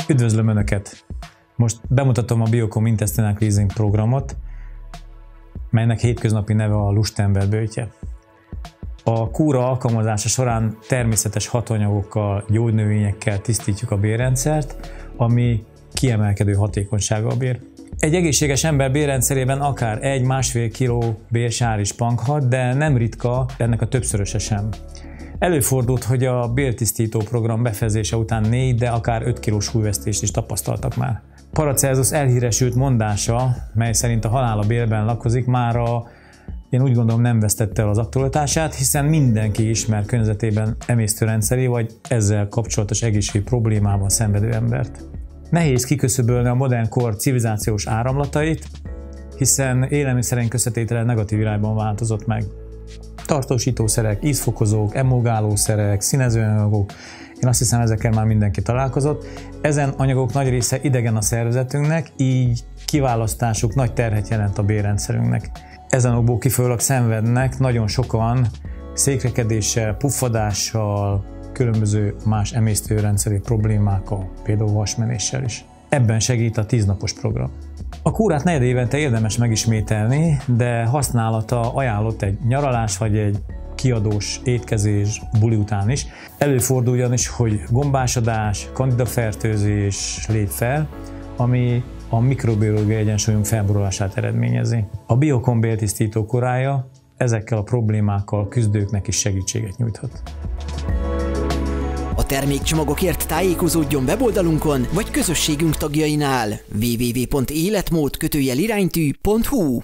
Üdvözlöm Önöket! Most bemutatom a Biocom Intestinal Cleansing programot, melynek hétköznapi neve a Lustenberg böjtje. A kúra alkalmazása során természetes hatóanyagokkal, gyógynövényekkel tisztítjuk a bélrendszert, ami kiemelkedő hatékonysággal bír. Egy egészséges ember bélrendszerében akár 1-1,5 kg bélsár is pankhat, de nem ritka ennek a többszöröse sem. Előfordult, hogy a béltisztító program befejezése után 4, de akár 5 kg súlyvesztést is tapasztaltak már. Paracelsus elhíresült mondása, mely szerint a halál a bélben lakozik, mára én úgy gondolom nem vesztette el az aktualitását, hiszen mindenki ismer környezetében emésztőrendszeri vagy ezzel kapcsolatos egészségügyi problémában szenvedő embert. Nehéz kiköszöbölni a modern kor civilizációs áramlatait, hiszen élelmiszereink összetétele negatív irányban változott meg. Tartósítószerek, ízfokozók, emulgálószerek, színezőanyagok, én azt hiszem ezekkel már mindenki találkozott. Ezen anyagok nagy része idegen a szervezetünknek, így kiválasztásuk nagy terhet jelent a bélrendszerünknek. Ezen okból kifolyólag szenvednek nagyon sokan székrekedéssel, puffadással, különböző más emésztőrendszeri problémákkal, például vasmenéssel is. Ebben segít a 10 napos program. A kúrát negyed évente érdemes megismételni, de használata ajánlott egy nyaralás vagy egy kiadós étkezés buli után is. Előfordul ugyanis, hogy gombásodás, kandidafertőzés lép fel, ami a mikrobiológiai egyensúlyunk felborulását eredményezi. A Biocom béltisztító kúrája ezekkel a problémákkal küzdőknek is segítséget nyújthat. A termékcsomagokért tájékozódjon weboldalunkon vagy közösségünk tagjainál www.életmód-iránytű.hu